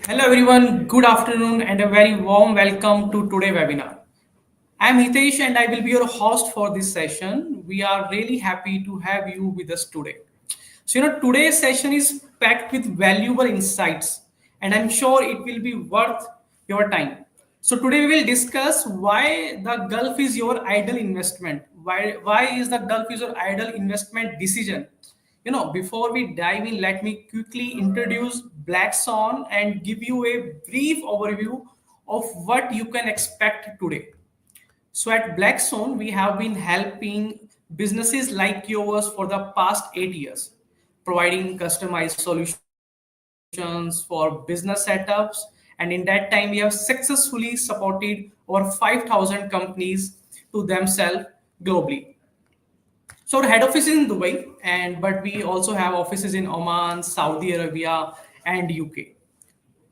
Hello everyone, good afternoon and a very warm welcome to today's webinar. I'm Hitesh and I will be your host for this session. We are really happy to have you with us today. Today's session is packed with valuable insights and I'm sure it will be worth your time. So today we will discuss why the Gulf is your ideal investment. Why is the Gulf is your ideal investment decision? Before we dive in, let me quickly introduce Black Swan and give you a brief overview of what you can expect today. So at Blackstone, we have been helping businesses like yours for the past 8 years, providing customized solutions for business setups. And in that time, we have successfully supported over 5,000 companies to themselves globally. So our head office is in Dubai, but we also have offices in Oman, Saudi Arabia, and UK.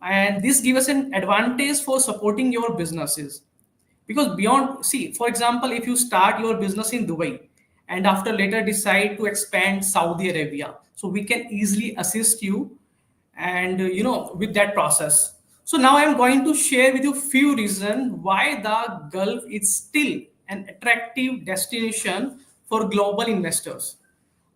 And this gives us an advantage for supporting your businesses because beyond, see, for example, if you start your business in Dubai and after later decide to expand Saudi Arabia, so we can easily assist you and with that process. So now I'm going to share with you few reasons why the Gulf is still an attractive destination for global investors.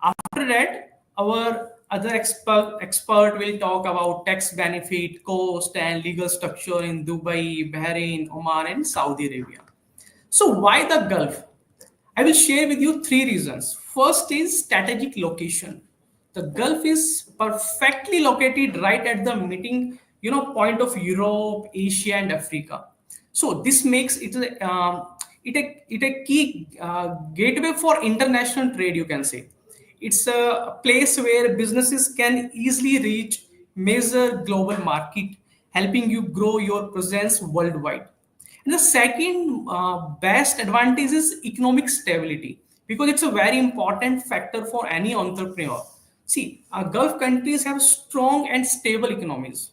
After that, our other expert will talk about tax benefit, cost, and legal structure in Dubai, Bahrain, Oman, and Saudi Arabia. So why the Gulf? I will share with you three reasons. First is strategic location. The Gulf is perfectly located right at the meeting, point of Europe, Asia, and Africa. So this makes it a key gateway for international trade. You can say it's a place where businesses can easily reach major global market, helping you grow your presence worldwide. And the second best advantage is economic stability because it's a very important factor for any entrepreneur. See, Gulf countries have strong and stable economies,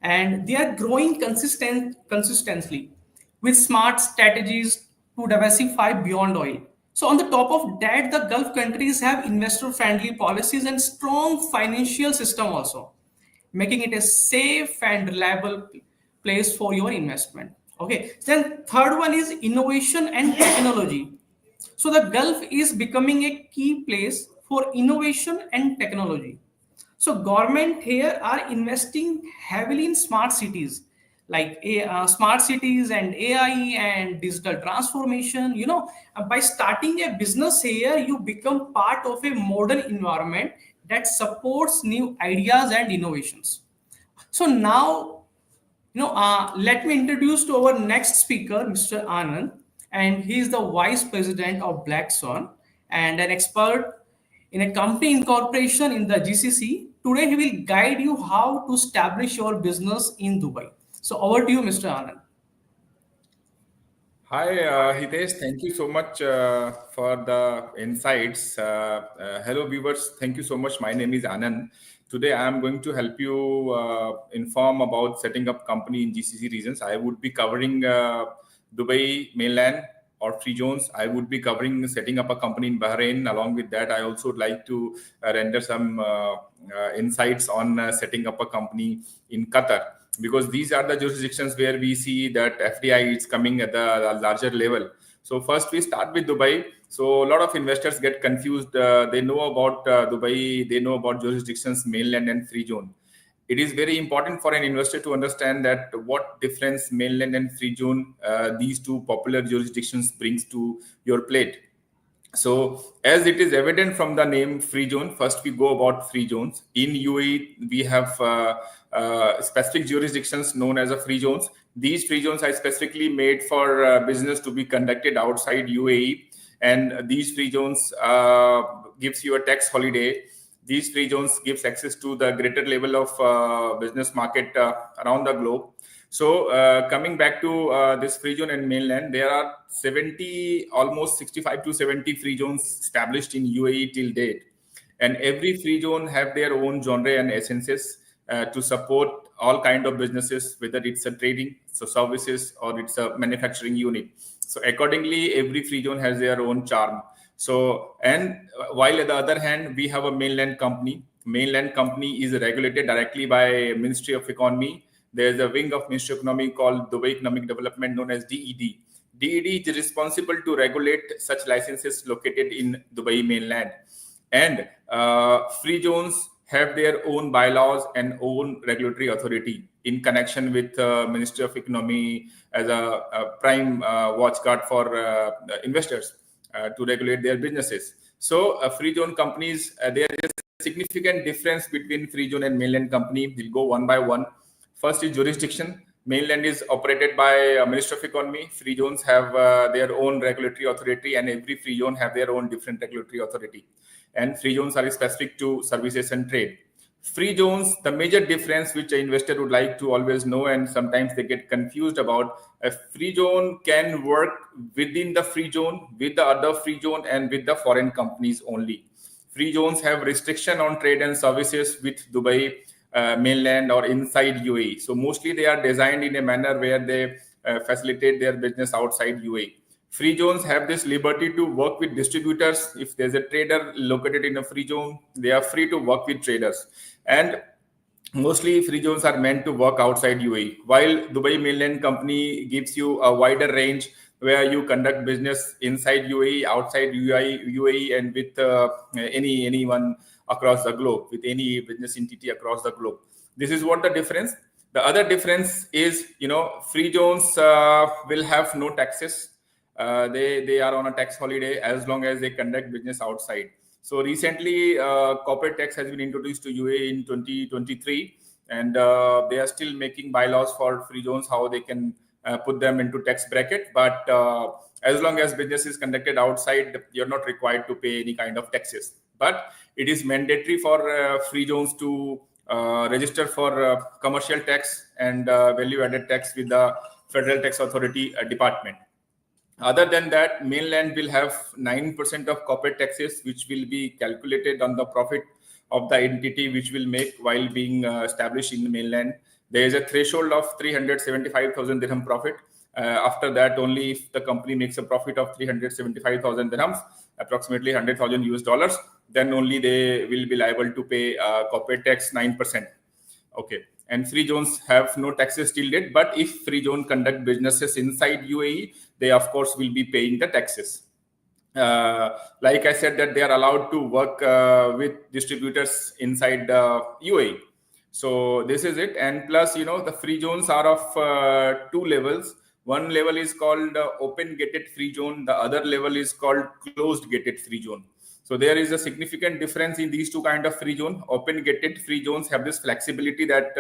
and they are growing consistently with smart strategies to diversify beyond oil. So on the top of that, the Gulf countries have investor friendly policies and strong financial system also, making it a safe and reliable place for your investment. Okay, then third one is innovation and technology. So the Gulf is becoming a key place for innovation and technology. So government here are investing heavily in smart cities, like smart cities and AI and digital transformation. By starting a business here, you become part of a modern environment that supports new ideas and innovations. So now, let me introduce to our next speaker, Mr. Anand, and he is the vice president of Black Swan and an expert in a company incorporation in the GCC. Today, he will guide you how to establish your business in Dubai. So over to you, Mr. Anand. Hi, Hitesh. Thank you so much for the insights. Hello, viewers. Thank you so much. My name is Anand. Today, I am going to help you inform about setting up company in GCC regions. I would be covering Dubai mainland or free zones. I would be covering setting up a company in Bahrain. Along with that, I also would like to render some insights on setting up a company in Qatar, because these are the jurisdictions where we see that FDI is coming at the larger level. So first we start with Dubai. So a lot of investors get confused. They know about Dubai, they know about jurisdictions, mainland and free zone. It is very important for an investor to understand that what difference mainland and free zone, these two popular jurisdictions, brings to your plate. So, as it is evident from the name free zone, first we go about free zones. In UAE, we have specific jurisdictions known as a free zones. These free zones are specifically made for business to be conducted outside UAE, and these free zones gives you a tax holiday. These free zones gives access to the greater level of business market around the globe. So coming back to this free zone and mainland, there are 70, almost 65 to 70 free zones established in UAE till date. And every free zone have their own genre and essences to support all kind of businesses, whether it's a trading, so services, or it's a manufacturing unit. So accordingly, every free zone has their own charm. So, and while at the other hand, we have a mainland company. mainland company is regulated directly by Ministry of Economy. There is a wing of Ministry of Economy called Dubai Economic Development, known as DED. DED is responsible to regulate such licenses located in Dubai mainland. And free zones have their own bylaws and own regulatory authority in connection with Ministry of Economy as a prime watchguard for investors to regulate their businesses. So free zone companies, there is a significant difference between free zone and mainland company. We'll go one by one. First is jurisdiction. Mainland is operated by Minister of Economy. Free zones have their own regulatory authority, and every free zone have their own different regulatory authority. And free zones are specific to services and trade. Free zones, the major difference which an investor would like to always know, and sometimes they get confused about, a free zone can work within the free zone, with the other free zone, and with the foreign companies only. Free zones have restriction on trade and services with Dubai mainland or inside UAE. So mostly they are designed in a manner where they facilitate their business outside UAE. Free zones have this liberty to work with distributors. If there's a trader located in a free zone, they are free to work with traders. And mostly free zones are meant to work outside UAE, while Dubai mainland company gives you a wider range where you conduct business inside UAE, outside UAE, and with anyone across the globe, with any business entity across the globe. This is what the difference. The other difference is, free zones will have no taxes. They are on a tax holiday as long as they conduct business outside. So recently, corporate tax has been introduced to UAE in 2023, and they are still making bylaws for free zones how they can put them into tax bracket. But as long as business is conducted outside, you're not required to pay any kind of taxes. But it is mandatory for free zones to register for commercial tax and value-added tax with the Federal Tax Authority department. Other than that, mainland will have 9% of corporate taxes, which will be calculated on the profit of the entity which will make while being established in the mainland. There is a threshold of 375,000 dirham profit. After that, only if the company makes a profit of 375,000 dirhams, approximately 100,000 US dollars, then only they will be liable to pay corporate tax 9%. Okay. And free zones have no taxes till date, but if free zone conduct businesses inside UAE, they of course will be paying the taxes. Like I said, that they are allowed to work with distributors inside UAE. So this is it. And plus, the free zones are of two levels. One level is called open gated free zone. The other level is called closed gated free zone. So there is a significant difference in these two kind of free zone. Open gated free zones have this flexibility that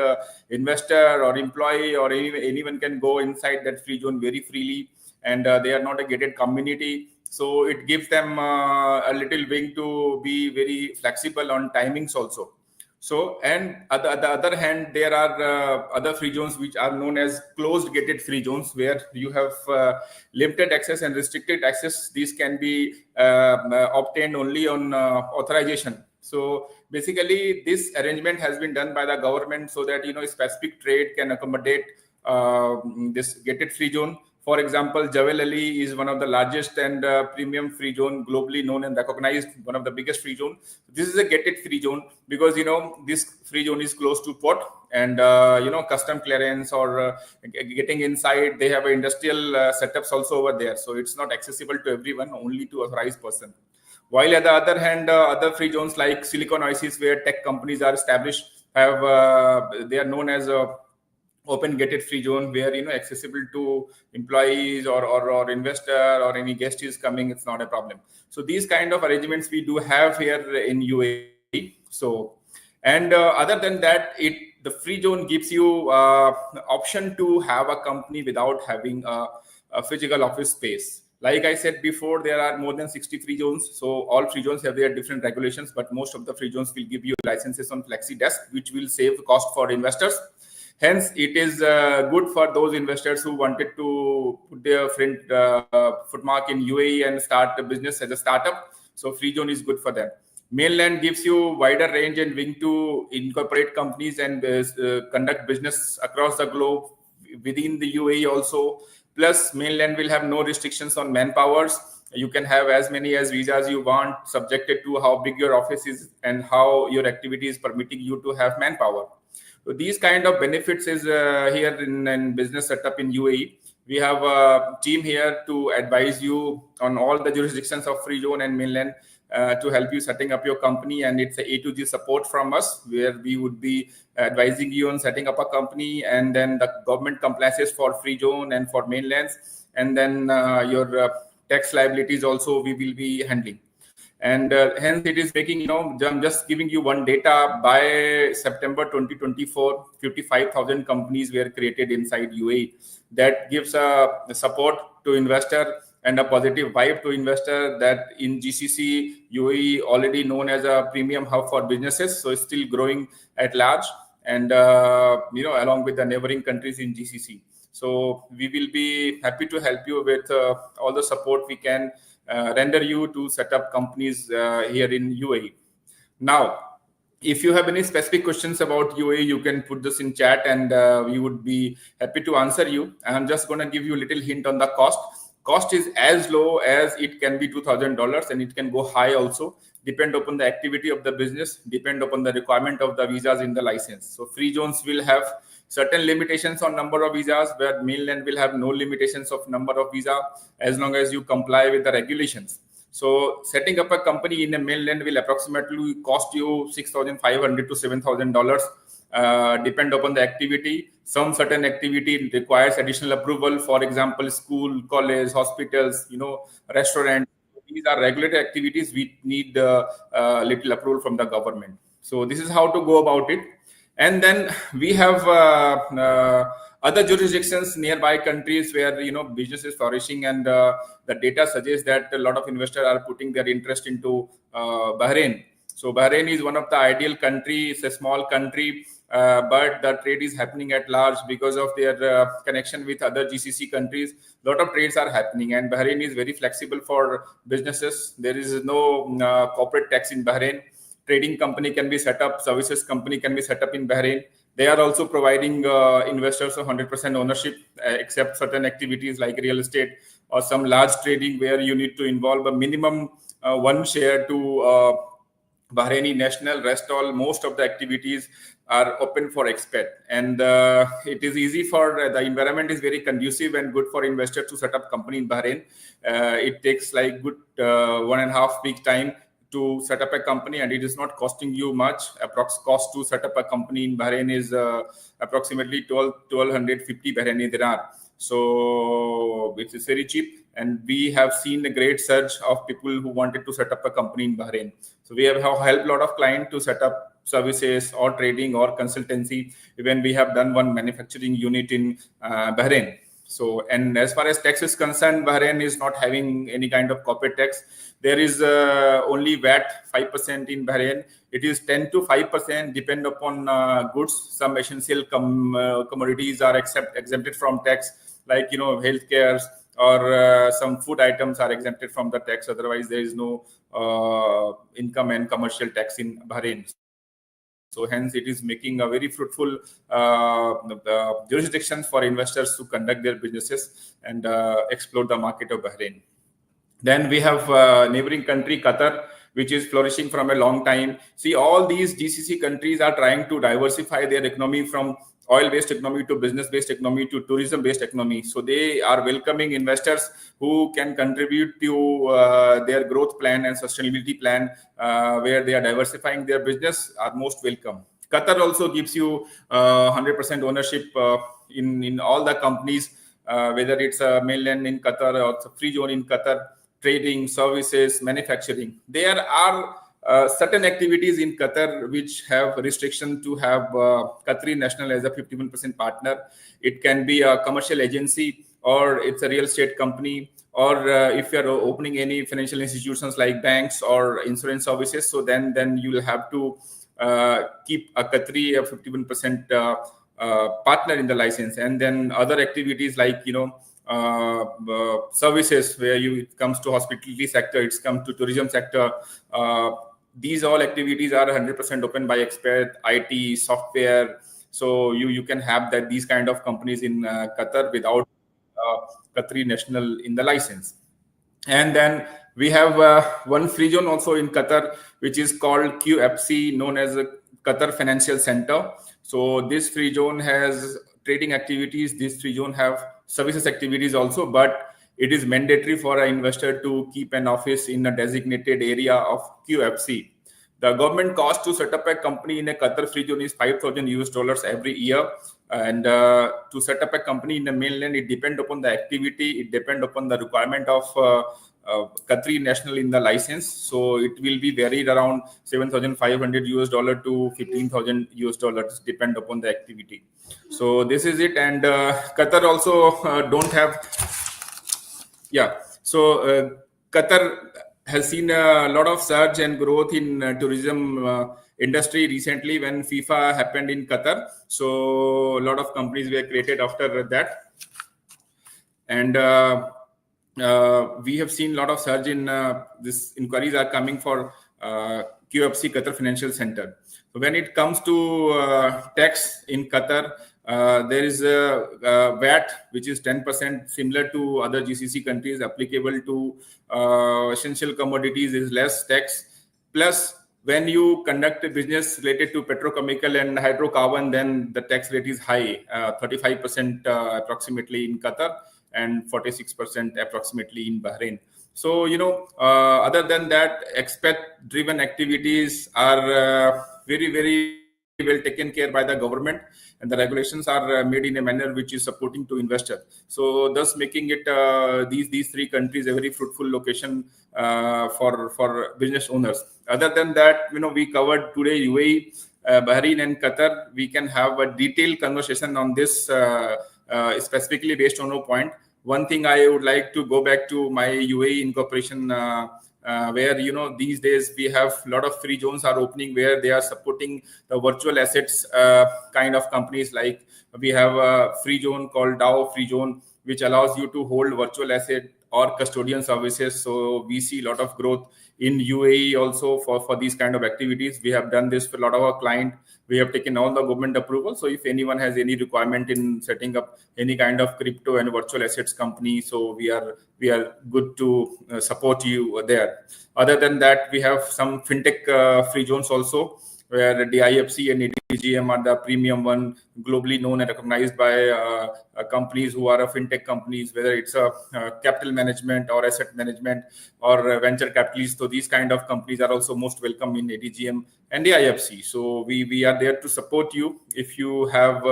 investor or employee or anyone can go inside that free zone very freely, and they are not a gated community. So it gives them a little wing to be very flexible on timings also. So, and on the other hand, there are other free zones which are known as closed gated free zones, where you have limited access and restricted access. These can be obtained only on authorization. So basically, this arrangement has been done by the government so that, specific trade can accommodate this gated free zone. For example, Jawel Ali is one of the largest and premium free zone globally known and recognized, one of the biggest free zone. This is a gated free zone because, this free zone is close to port and, custom clearance or getting inside. They have industrial setups also over there. So it's not accessible to everyone, only to authorized person. While at the other hand, other free zones like Silicon Oasis, where tech companies are established, have they are known as a open gated free zone, where accessible to employees or investor or any guest is coming, it's not a problem. So these kind of arrangements we do have here in UAE. So, and other than that, the free zone gives you option to have a company without having a physical office space. Like I said before, there are more than 60 free zones. So all free zones have their different regulations, but most of the free zones will give you licenses on flexi desk, which will save cost for investors. Hence, it is good for those investors who wanted to put their footmark in UAE and start a business as a startup. So free zone is good for them. Mainland gives you wider range and wing to incorporate companies and conduct business across the globe within the UAE also. Plus, mainland will have no restrictions on manpowers. You can have as many as visas you want, subjected to how big your office is and how your activity is permitting you to have manpower. So these kind of benefits is here in business setup in UAE. We have a team here to advise you on all the jurisdictions of free zone and mainland, to help you setting up your company, and it's a to Z support from us, where we would be advising you on setting up a company, and then the government compliances for free zone and for mainlands, and then your tax liabilities also we will be handling. And hence it is making, I'm just giving you one data. By September 2024, 55,000 companies were created inside UAE. That gives a support to investor and a positive vibe to investor, that in GCC UAE already known as a premium hub for businesses, so it's still growing at large, and along with the neighboring countries in GCC. So we will be happy to help you with all the support we can render you to set up companies here in UAE. Now, if you have any specific questions about UAE, you can put this in chat, and we would be happy to answer you. I'm just going to give you a little hint on the cost. Cost is as low as it can be $2,000, and it can go high also, depend upon the activity of the business, depend upon the requirement of the visas in the license. So free zones will have certain limitations on number of visas, where mainland will have no limitations of number of visa, as long as you comply with the regulations. So setting up a company in a mainland will approximately cost you $6,500 to $7,000, depend upon the activity. Some certain activity requires additional approval. For example, school, college, hospitals, restaurant. These are regulatory activities. We need little approval from the government. So this is how to go about it. And then we have other jurisdictions, nearby countries, where business is flourishing, and the data suggests that a lot of investors are putting their interest into Bahrain. So Bahrain is one of the ideal country. It's a small country, but the trade is happening at large because of their connection with other GCC countries. A lot of trades are happening, and Bahrain is very flexible for businesses. There is no corporate tax in Bahrain. Trading company can be set up, services company can be set up in Bahrain. They are also providing investors 100% ownership, except certain activities like real estate or some large trading, where you need to involve a minimum one share to Bahraini national. Rest all, most of the activities are open for expat, and it is easy for the environment is very conducive and good for investors to set up company in Bahrain. It takes like good 1.5 week time to set up a company, and it is not costing you much. Approx cost to set up a company in Bahrain is approximately 1250 Bahraini dinar. So it is very cheap, and we have seen a great surge of people who wanted to set up a company in Bahrain. So we have helped a lot of clients to set up services or trading or consultancy. Even we have done one manufacturing unit in Bahrain. So, and as far as tax is concerned, Bahrain is not having any kind of corporate tax. There is only VAT 5% in Bahrain. It is 10 to 5% depend upon goods. Some essential commodities are exempted from tax, like healthcare, or some food items are exempted from the tax. Otherwise, there is no income and commercial tax in Bahrain. So hence, it is making a very fruitful jurisdiction for investors to conduct their businesses and explore the market of Bahrain. Then we have neighboring country Qatar, which is flourishing from a long time. See, all these GCC countries are trying to diversify their economy from oil-based economy to business-based economy to tourism-based economy. So they are welcoming investors who can contribute to their growth plan and sustainability plan, where they are diversifying their business, are most welcome. Qatar also gives you 100% ownership in all the companies, whether it's a mainland in Qatar or free zone in Qatar, trading, services, manufacturing. There are certain activities in Qatar which have restriction to have Qatari national as a 51% partner. It can be a commercial agency, or it's a real estate company, or if you're opening any financial institutions like banks or insurance services, so then you'll have to keep a Qatari 51% partner in the license. And then other activities like services, where it comes to hospitality sector, it's come to tourism sector. These all activities are 100% open by expat, IT, software. So you can have these kind of companies in Qatar without Qatari national in the license. And then we have one free zone also in Qatar, which is called QFC, known as a Qatar Financial Center. So this free zone has trading activities. This free zone have services activities also, but it is mandatory for an investor to keep an office in a designated area of QFC. The government cost to set up a company in a Qatar free zone is 5,000 US dollars every year. And to set up a company in the mainland, it depends upon the activity, it depends upon the requirement of Qatari national in the license. So it will be varied around 7,500 US dollar to 15,000 US dollars, depend upon the activity. So this is it. And Qatar also don't have, yeah. So Qatar has seen a lot of surge and growth in tourism industry recently when FIFA happened in Qatar. So a lot of companies were created after that. And we have seen a lot of surge in this inquiries are coming for QFC, Qatar Financial Center. So when it comes to tax in Qatar, there is a VAT which is 10%, similar to other GCC countries, applicable to essential commodities is less tax. Plus, when you conduct a business related to petrochemical and hydrocarbon, then the tax rate is high, 35% approximately in Qatar, and 46% approximately in Bahrain. So, other than that, expat driven activities are very well taken care by the government, and the regulations are made in a manner which is supporting to investor. So, thus making it these three countries a very fruitful location for business owners. Other than that, we covered today UAE, Bahrain, and Qatar. We can have a detailed conversation on this, specifically based on a point. One thing I would like to go back to my UAE incorporation, where these days we have a lot of free zones are opening where they are supporting the virtual assets kind of companies. Like we have a free zone called DAO Free Zone, which allows you to hold virtual asset or custodian services. So we see a lot of growth in UAE also for these kind of activities. We have done this for a lot of our client. We have taken all the government approval. So if anyone has any requirement in setting up any kind of crypto and virtual assets company, so we are good to support you there. Other than that, we have some fintech free zones also, where the IFC and ADGM are the premium one, globally known and recognized by companies who are fintech companies, whether it's a capital management or asset management or venture capitalists. So these kind of companies are also most welcome in ADGM and the IFC. So we are there to support you. If you have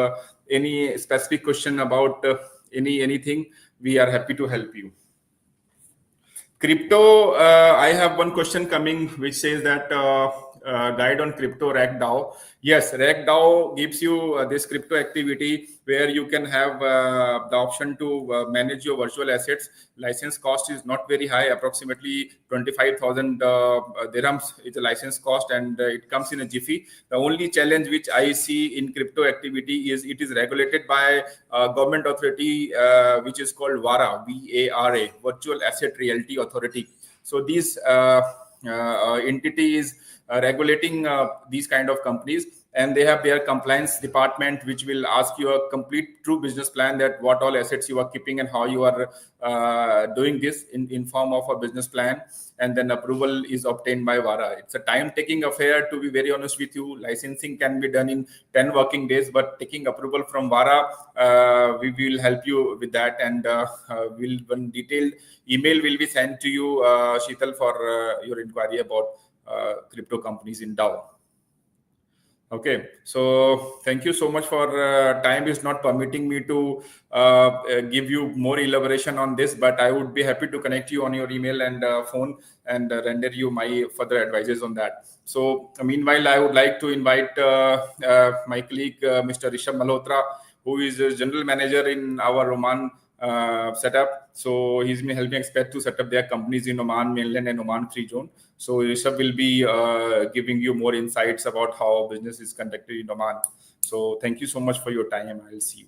any specific question about anything, we are happy to help you. Crypto, I have one question coming which says that guide on crypto RagDAO. Yes, RagDAO gives you this crypto activity where you can have the option to manage your virtual assets. License cost is not very high, approximately 25,000 dirhams is the license cost, and it comes in a jiffy. The only challenge which I see in crypto activity is it is regulated by government authority which is called VARA, VARA, Virtual Asset Realty Authority. So these entity is regulating these kind of companies, and they have their compliance department which will ask you a complete true business plan, that what all assets you are keeping and how you are doing this in form of a business plan, and then approval is obtained by VARA. It's a time taking affair, to be very honest with you. Licensing can be done in 10 working days, but taking approval from VARA, we will help you with that, and one detailed email will be sent to you, Sheetal, for your inquiry about crypto companies in DAO. Okay, so thank you so much for time is not permitting me to give you more elaboration on this, but I would be happy to connect you on your email and phone, and render you my further advices on that. So meanwhile, I would like to invite my colleague, Mr. Rishabh Malhotra, who is a general manager in our Oman setup. So he's been helping expect to set up their companies in Oman mainland and Oman free zone. So Rishabh will be giving you more insights about how business is conducted in Oman. So thank you so much for your time. I'll see you.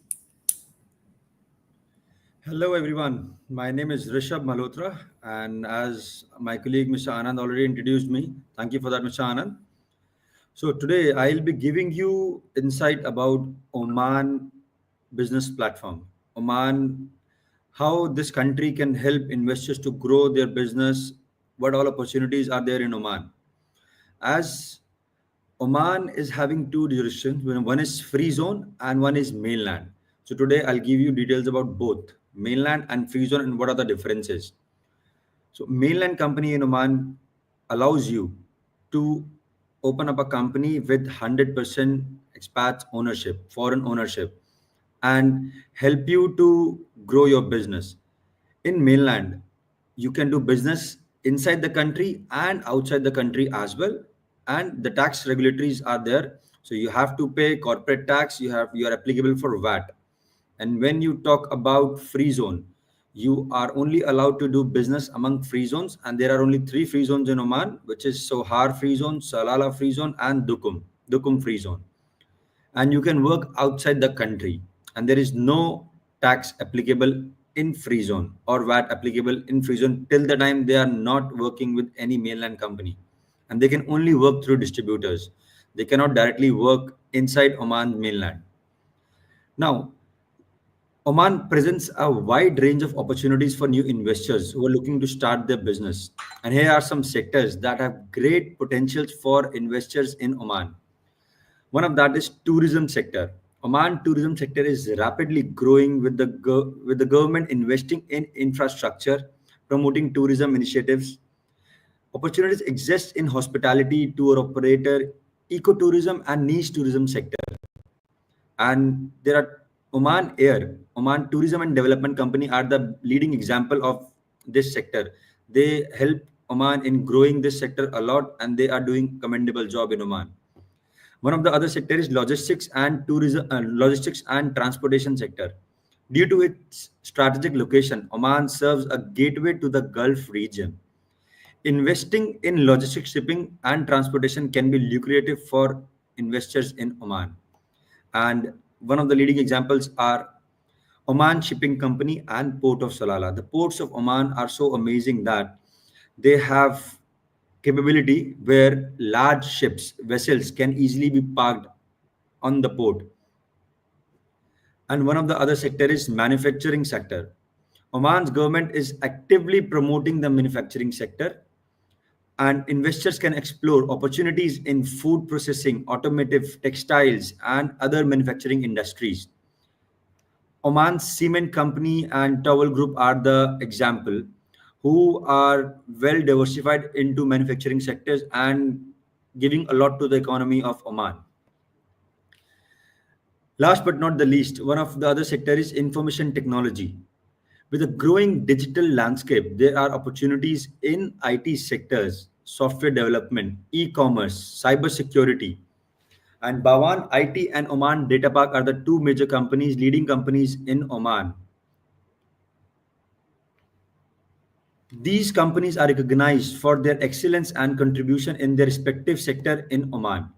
Hello, everyone. My name is Rishabh Malhotra, and as my colleague Mr. Anand already introduced me, thank you for that, Mr. Anand. So today I'll be giving you insight about Oman business platform. Oman how this country can help investors to grow their business, what all opportunities are there in Oman. As Oman is having two jurisdictions, one is free zone and one is mainland. So today I'll give you details about both mainland and free zone and what are the differences. So mainland company in Oman allows you to open up a company with 100% expats ownership, foreign ownership, and help you to grow your business. In mainland, you can do business inside the country and outside the country as well. And the tax regulatories are there. So you have to pay corporate tax, you are applicable for VAT. And when you talk about free zone, you are only allowed to do business among free zones, and there are only three free zones in Oman, which is Sohar free zone, Salalah free zone, and Dukum free zone. And you can work outside the country, and there is no tax applicable in free zone or VAT applicable in free zone till the time they are not working with any mainland company, and they can only work through distributors. They cannot directly work inside Oman mainland. Now, Oman presents a wide range of opportunities for new investors who are looking to start their business. And here are some sectors that have great potentials for investors in Oman. One of that is tourism sector. Oman tourism sector is rapidly growing with with the government investing in infrastructure, promoting tourism initiatives. Opportunities exist in hospitality, tour operator, ecotourism, and niche tourism sector. And there are Oman Tourism and Development Company are the leading example of this sector. They help Oman in growing this sector a lot, and they are doing commendable job in Oman. One of the other sector is logistics and transportation sector. Due to its strategic location, Oman serves a gateway to the Gulf region. Investing in logistics, shipping, and transportation can be lucrative for investors in Oman. And one of the leading examples are Oman Shipping Company and Port of Salalah. The ports of Oman are so amazing that they have capability where large ships, vessels can easily be parked on the port. And one of the other sector is manufacturing sector. Oman's government is actively promoting the manufacturing sector, and investors can explore opportunities in food processing, automotive, textiles, and other manufacturing industries. Oman's Cement Company and Towel Group are the example who are well diversified into manufacturing sectors and giving a lot to the economy of Oman. Last but not the least, one of the other sector is information technology. With a growing digital landscape, there are opportunities in IT sectors, software development, e-commerce, cybersecurity. And Bawan IT and Oman Data Park are the two major companies, leading companies in Oman. These companies are recognized for their excellence and contribution in their respective sector in Oman.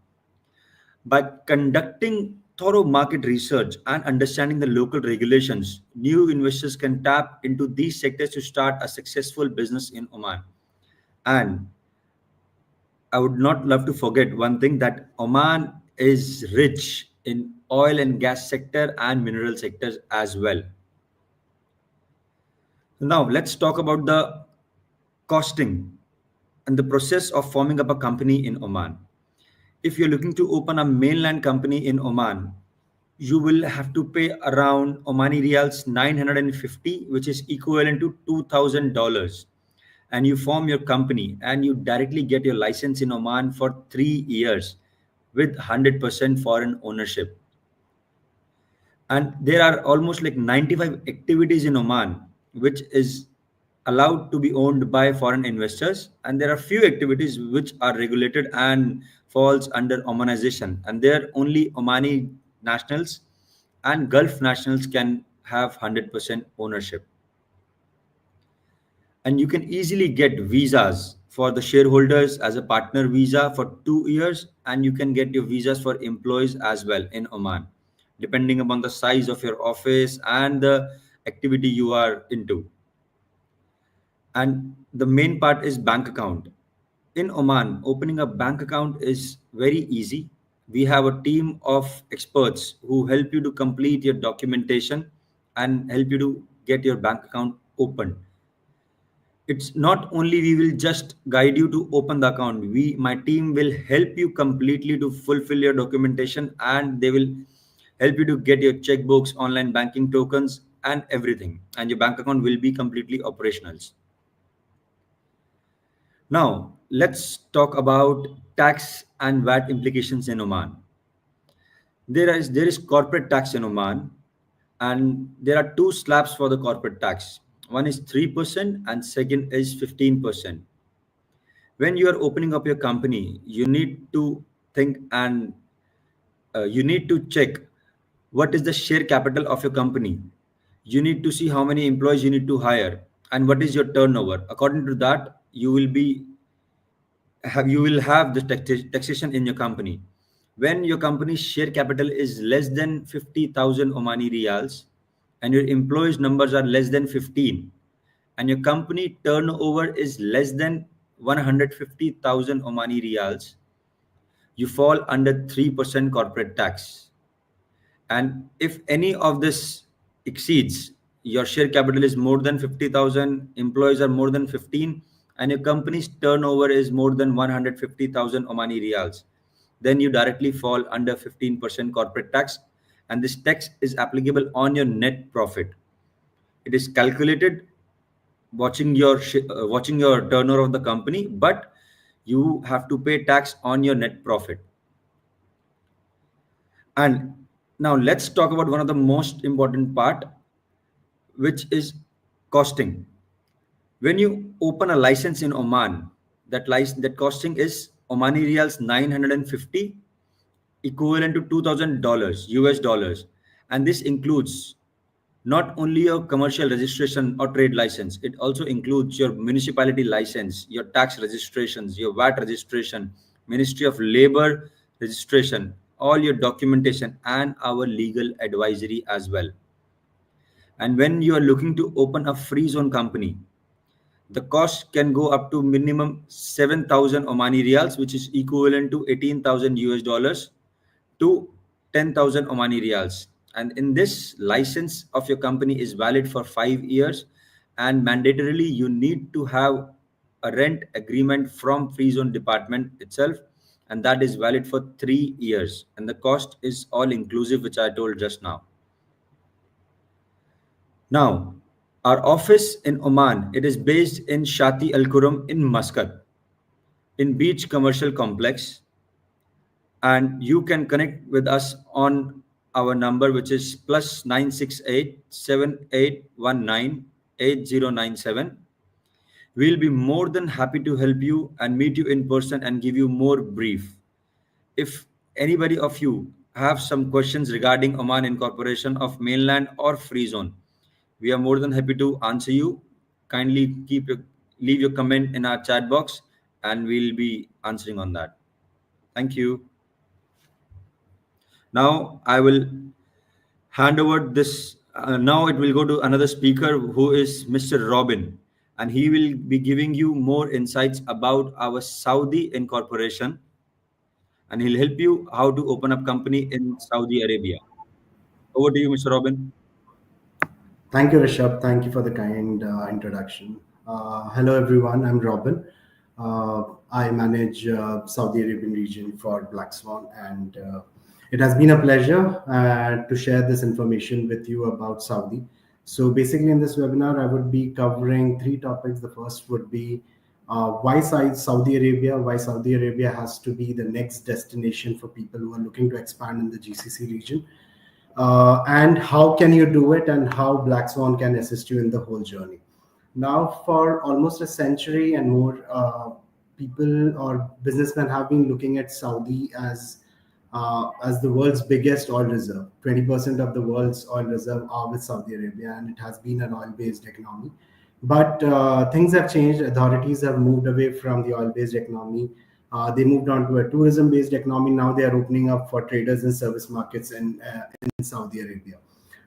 By conducting thorough market research and understanding the local regulations, new investors can tap into these sectors to start a successful business in Oman. And I would not love to forget one thing, that Oman is rich in oil and gas sector and mineral sectors as well. Now let's talk about the costing and the process of forming up a company in Oman. If you're looking to open a mainland company in Oman, you will have to pay around Omani Riyals 950, which is equivalent to $2,000. And you form your company and you directly get your license in Oman for 3 years with 100% foreign ownership. And there are almost like 95 activities in Oman which is allowed to be owned by foreign investors, and there are few activities which are regulated and falls under Omanization, and there only Omani nationals and Gulf nationals can have 100% ownership. And you can easily get visas for the shareholders as a partner visa for 2 years, and you can get your visas for employees as well in Oman, depending upon the size of your office and the activity you are into. And the main part is bank account. In Oman, opening a bank account is very easy. We have a team of experts who help you to complete your documentation and help you to get your bank account opened. It's not only we will just guide you to open the account, my team will help you completely to fulfill your documentation, and they will help you to get your checkbooks, online banking tokens, and everything, and your bank account will be completely operational. Now let's talk about tax and VAT implications in Oman. There is corporate tax in Oman, and there are two slabs for the corporate tax. One is 3% and second is 15%. When you are opening up your company, you need to think, and you need to check what is the share capital of your company. You need to see how many employees you need to hire and what is your turnover. According to that, you will have the taxation in your company. When your company's share capital is less than 50,000 Omani riyals and your employees numbers are less than 15, and your company turnover is less than 150,000 Omani riyals, you fall under 3% corporate tax. And if any of this exceeds, your share capital is more than 50,000, employees are more than 15, and your company's turnover is more than 150,000 Omani riyals, then you directly fall under 15% corporate tax. And this tax is applicable on your net profit. It is calculated watching your turnover of the company, but you have to pay tax on your net profit. And now let's talk about one of the most important part, which is costing. When you open a license in Oman, that costing is Omani riyals 950, equivalent to $2,000 US dollars, and this includes not only your commercial registration or trade license, it also includes your municipality license, your tax registrations, your VAT registration, Ministry of Labor registration, all your documentation, and our legal advisory as well. And when you are looking to open a free zone company, the cost can go up to minimum 7,000 Omani riyals, which is equivalent to 18,000 US dollars, to 10,000 Omani riyals. And in this, license of your company is valid for 5 years, and mandatorily you need to have a rent agreement from free zone department itself, and that is valid for 3 years. And the cost is all inclusive, which I told just now. Now, our office in Oman, it is based in Shati Al Kurum in Muscat, in Beach Commercial Complex, and you can connect with us on our number, which is +968-7819-8097. We'll be more than happy to help you and meet you in person and give you more brief. If anybody of you have some questions regarding Oman incorporation of mainland or free zone, we are more than happy to answer you. Kindly leave your comment in our chat box, and we'll be answering on that. Thank you. Now I will hand over this. Now it will go to another speaker, who is Mr. Robin, and he will be giving you more insights about our Saudi incorporation, and he'll help you how to open up company in Saudi Arabia. Over to you, Mr. Robin. Thank you, Rishabh. Thank you for the kind introduction. Hello, everyone. I'm Robin. I manage Saudi Arabian region for Black Swan, and it has been a pleasure to share this information with you about Saudi. So basically, in this webinar, I would be covering three topics. The first would be why Saudi Arabia, why Saudi Arabia has to be the next destination for people who are looking to expand in the GCC region. And how can you do it, and how Black Swan can assist you in the whole journey. Now, for almost a century and more, people or businessmen have been looking at Saudi as the world's biggest oil reserve. 20% of the world's oil reserve are with Saudi Arabia, and it has been an oil-based economy. But things have changed. Authorities have moved away from the oil-based economy. They moved on to a tourism-based economy. Now they are opening up for traders and service markets in Saudi Arabia.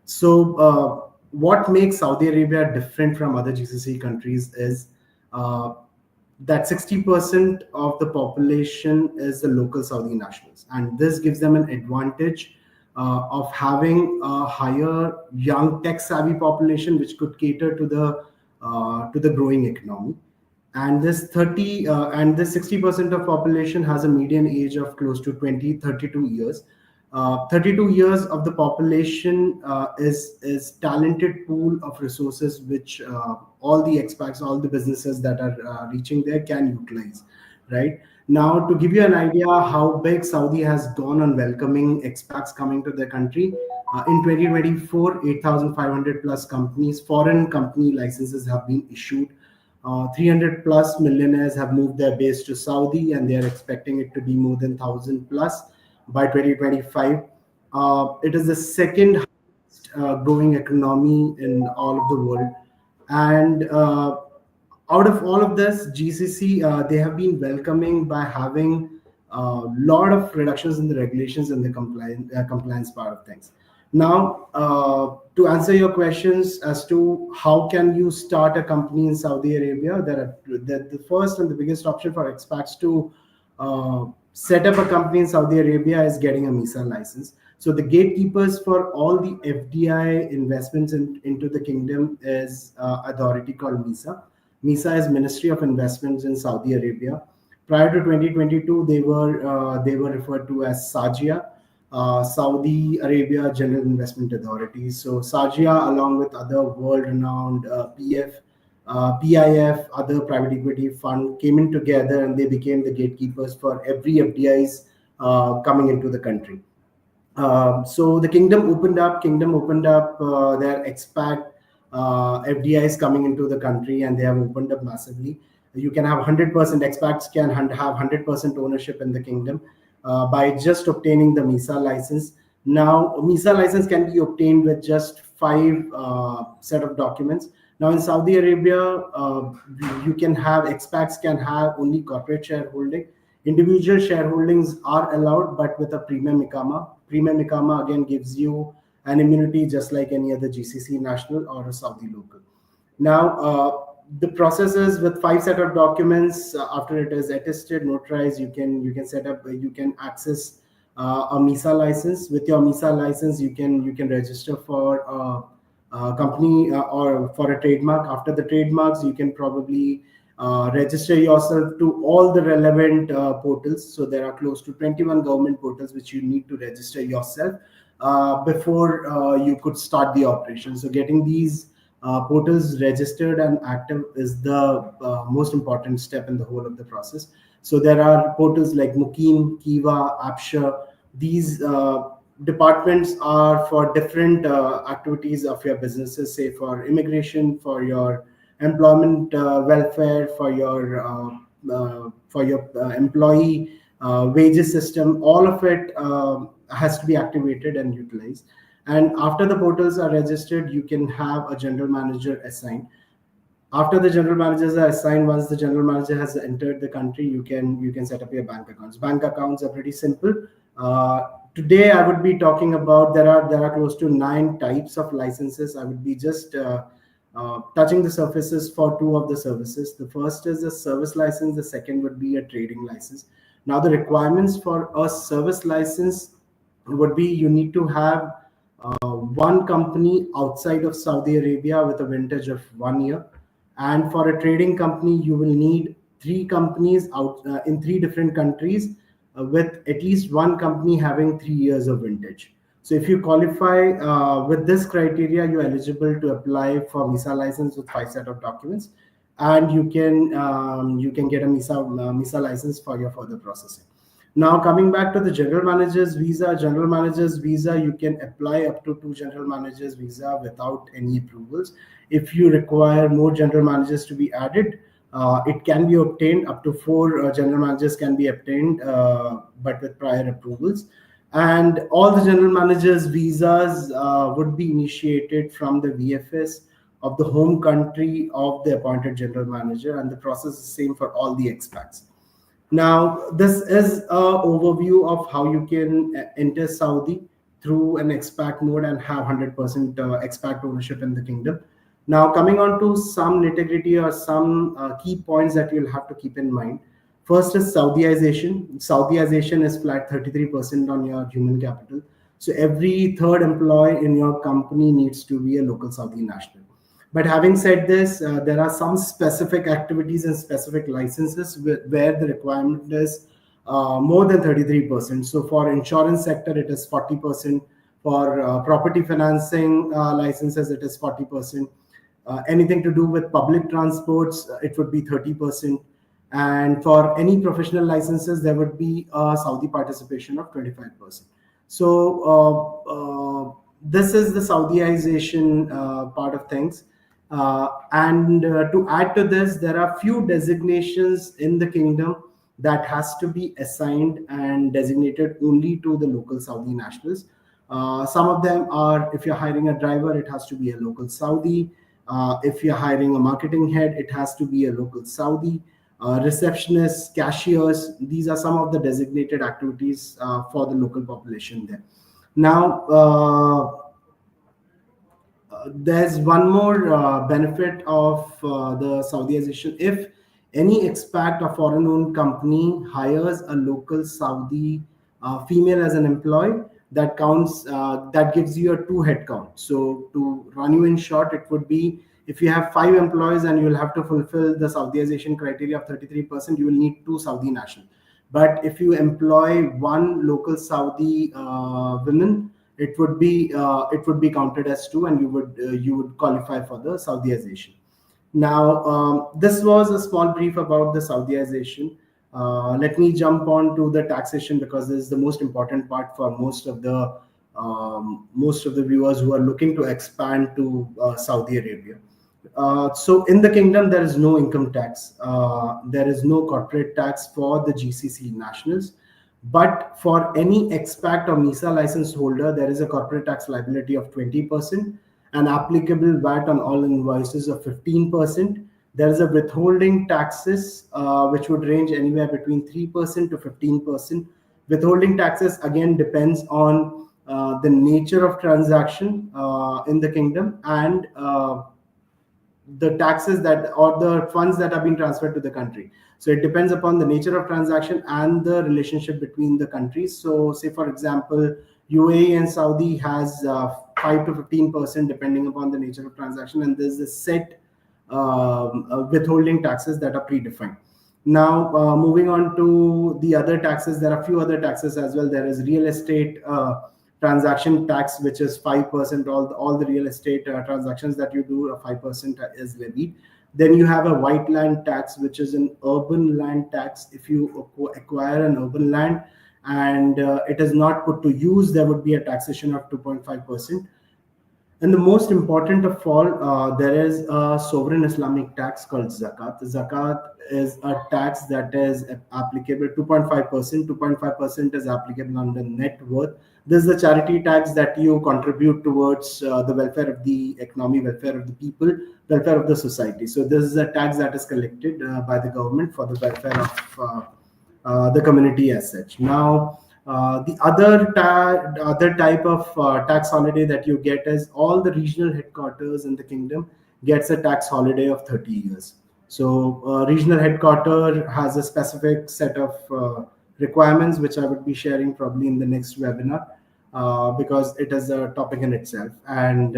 So what makes Saudi Arabia different from other GCC countries is that 60% of the population is the local Saudi nationals. And this gives them an advantage of having a higher young tech savvy population, which could cater to the growing economy. And this 30 and this 60% of population has a median age of close to 32 years. 32 years of the population is talented pool of resources, which all the expats, all the businesses that are reaching there can utilize. Right now, to give you an idea how big Saudi has gone on welcoming expats coming to the country, in 2024, 8,500 plus companies, foreign company licenses have been issued. 300 plus millionaires have moved their base to Saudi, and they are expecting it to be more than 1,000 plus by 2025. It is the second highest growing economy in all of the world. And out of all of this, GCC, they have been welcoming by having a lot of reductions in the regulations and the compliance part of things. Now, to answer your questions as to how can you start a company in Saudi Arabia, the first and the biggest option for expats to set up a company in Saudi Arabia is getting a MISA license. So the gatekeepers for all the FDI investments into the kingdom is authority called MISA. MISA is Ministry of Investments in Saudi Arabia. Prior to 2022, they were referred to as SAGIA, Saudi Arabia General Investment Authority. So SAGIA, along with other world-renowned PIF, other private equity fund, came in together and they became the gatekeepers for every FDIs coming into the country. So the kingdom opened up their expat FDIs coming into the country, and they have opened up massively. You can have 100% expats can have 100% ownership in the kingdom by just obtaining the MISA license. Now, MISA license can be obtained with just 5 set of documents. Now, in Saudi Arabia, you can have expats can have only corporate shareholding. Individual shareholdings are allowed, but with a premium ikama. Premium ikama again gives you an immunity just like any other GCC national or a Saudi local. Now, the process is with 5 set of documents. After it is attested, notarized, you can set up, you can access a MISA license. With your MISA license, you can register for a company or for a trademark. After the trademarks, you can probably register yourself to all the relevant portals. So there are close to 21 government portals which you need to register yourself before you could start the operation. So getting these portals registered and active is the most important step in the whole of the process. So there are portals like Mukim, Kiva, Apsha. These departments are for different activities of your businesses, say for immigration, for your employment welfare, for your employee wages system. All of it has to be activated and utilized. And after the portals are registered, you can have a general manager assigned. After the general managers are assigned, once the general manager has entered the country, you can set up your bank accounts. Bank accounts are pretty simple. Today, I would be talking about there are close to 9 types of licenses. I would be just touching the surfaces for 2 of the services. The first is a service license. The second would be a trading license. Now, the requirements for a service license would be you need to have one company outside of Saudi Arabia with a vintage of 1 year. And for a trading company, you will need 3 companies out in 3 different countries with at least one company having 3 years of vintage. So if you qualify with this criteria, you're eligible to apply for MISA license with 5 set of documents, and you can get a MISA license for your further processing. Now, coming back to the general manager's visa, you can apply up to 2 general managers visa without any approvals. If you require more general managers to be added, it can be obtained. Up to 4 general managers can be obtained, but with prior approvals. And all the general managers visas would be initiated from the VFS of the home country of the appointed general manager, and the process is the same for all the expats. Now, this is an overview of how you can enter Saudi through an expat mode and have 100% expat ownership in the kingdom. Now, coming on to some nitty-gritty or some key points that you'll have to keep in mind. First is Saudiization. Saudiization is flat 33% on your human capital. So every third employee in your company needs to be a local Saudi national. But having said this, there are some specific activities and specific licenses where the requirement is more than 33%. So for insurance sector, it is 40%. For property financing licenses, it is 40%. Anything to do with public transports, it would be 30%. And for any professional licenses, there would be a Saudi participation of 25%. So this is the Saudiization part of things. And to add to this, there are few designations in the kingdom that has to be assigned and designated only to the local Saudi nationals. Some of them are, if you're hiring a driver, it has to be a local Saudi. If you're hiring a marketing head, it has to be a local Saudi. Receptionists, cashiers, these are some of the designated activities for the local population there. Now, there's one more benefit of the Saudiization. If any expat or foreign owned company hires a local Saudi female as an employee, that counts, that gives you a two head count. So to run you in short, it would be, if you have 5 employees and you'll have to fulfill the Saudiization criteria of 33%, you will need 2 Saudi national. But if you employ one local Saudi women, it would be counted as two, and you would qualify for the Saudiization. Now, this was a small brief about the Saudiization. Let me jump on to the taxation, because this is the most important part for most of the viewers who are looking to expand to Saudi Arabia. So in the kingdom, there is no income tax. There is no corporate tax for the GCC nationals. But for any expat or MISA license holder, there is a corporate tax liability of 20%, and applicable VAT on all invoices of 15%. There is a withholding taxes, which would range anywhere between 3% to 15%. Withholding taxes again depends on the nature of transaction in the kingdom, and the taxes that, or the funds that have been transferred to the country. So it depends upon the nature of transaction and the relationship between the countries. So say for example, UAE and Saudi has 5 to 15% depending upon the nature of transaction, and there's a set withholding taxes that are predefined. Now, moving on to the other taxes, there are a few other taxes as well. There is real estate transaction tax, which is 5%. All the real estate transactions that you do, 5% is levied. Then you have a white land tax, which is an urban land tax. If you acquire an urban land and it is not put to use, there would be a taxation of 2.5%. And the most important of all, there is a sovereign Islamic tax called zakat. Zakat is a tax that is applicable 2.5%. 2.5% is applicable on the net worth. This is the charity tax that you contribute towards the welfare of the economy, welfare of the people, welfare of the society. So this is a tax that is collected by the government for the welfare of the community as such. Now, the other type of tax holiday that you get is all the regional headquarters in the kingdom gets a tax holiday of 30 years. So regional headquarter has a specific set of requirements, which I would be sharing probably in the next webinar, because it is a topic in itself. And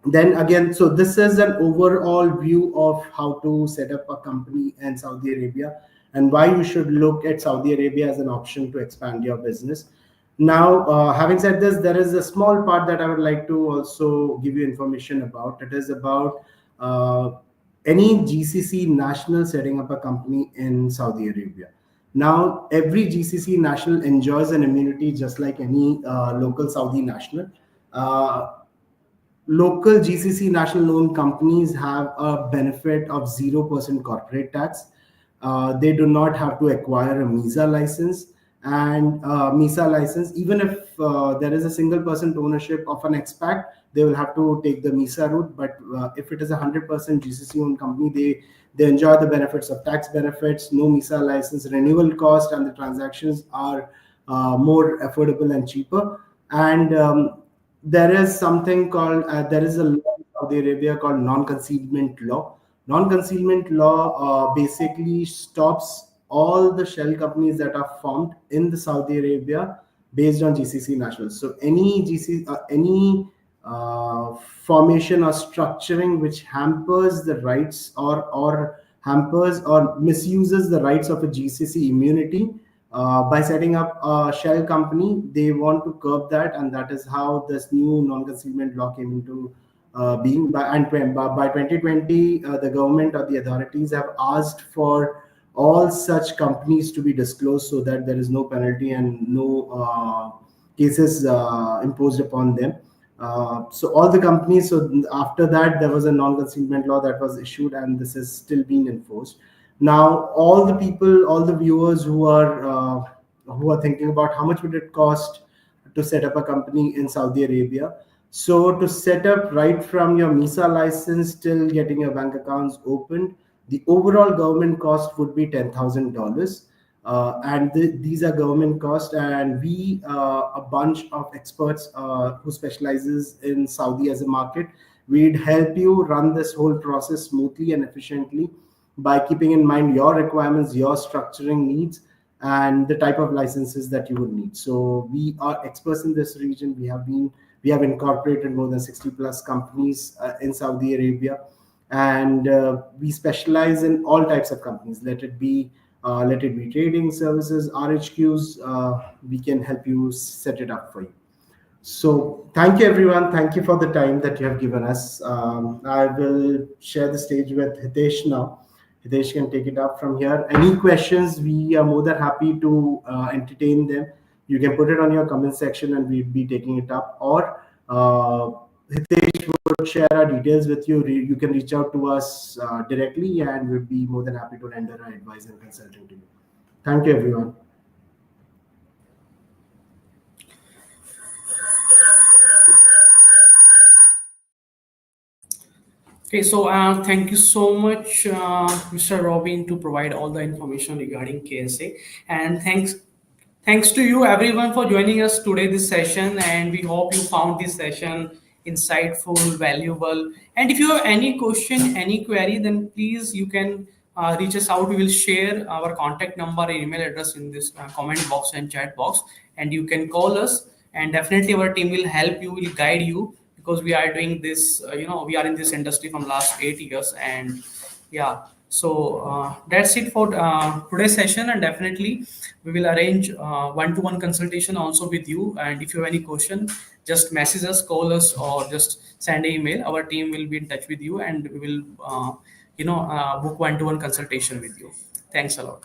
then again, so this is an overall view of how to set up a company in Saudi Arabia, and why you should look at Saudi Arabia as an option to expand your business. Now, having said this, there is a small part that I would like to also give you information about. It is about any GCC national setting up a company in Saudi Arabia. Now, every GCC national enjoys an immunity just like any local Saudi national. Local GCC national owned companies have a benefit of 0% corporate tax. They do not have to acquire a MISA license. And MISA license, even if there is a single person ownership of an expat, they will have to take the MISA route. But if it is a 100% GCC owned company, they enjoy the benefits of tax benefits, no MISA license, renewal cost, and the transactions are more affordable and cheaper. And there is something called, there is a law in Saudi Arabia called non-concealment law. Non-concealment law basically stops all the shell companies that are formed in the Saudi Arabia based on GCC nationals. So any formation or structuring which hampers the rights or hampers or misuses the rights of a GCC immunity by setting up a shell company, they want to curb that, and that is how this new non-concealment law came into being. By 2020, the government or the authorities have asked for all such companies to be disclosed so that there is no penalty and no cases imposed upon them. So all the companies. So after that, there was a non-concealment law that was issued, and this is still being enforced. Now, all the people, all the viewers who are thinking about how much would it cost to set up a company in Saudi Arabia. So to set up right from your MISA license till getting your bank accounts opened, the overall government cost would be $10,000. And these are government costs, and we a bunch of experts who specializes in Saudi as a market, we'd help you run this whole process smoothly and efficiently by keeping in mind your requirements, your structuring needs, and the type of licenses that you would need. So we are experts in this region. We have incorporated more than 60 plus companies in Saudi Arabia, and we specialize in all types of companies. Let it be trading services, RHQs. We can help you set it up for you. So thank you, everyone. Thank you for the time that you have given us. I will share the stage with Hitesh now. Hitesh can take it up from here. Any questions, we are more than happy to entertain them. You can put it on your comment section and we'll be taking it up. Or Hitesh would share our details with you. You can reach out to us directly, and we'll be more than happy to render our advice and consulting to you. Thank you, everyone. Okay, so thank you so much, Mr. Robin, to provide all the information regarding KSA, and thanks to you everyone for joining us today this session, and we hope you found this session insightful, valuable. And if you have any question, any query, then please you can reach us out. We will share our contact number and email address in this comment box and chat box, and you can call us. And definitely our team will help you, will guide you, because we are doing this. We are in this industry from last 8 years, and yeah. So that's it for today's session, and definitely we will arrange one-to-one consultation also with you. And if you have any question, just message us, call us, or just send an email. Our team will be in touch with you, and we will book one-to-one consultation with you. Thanks a lot.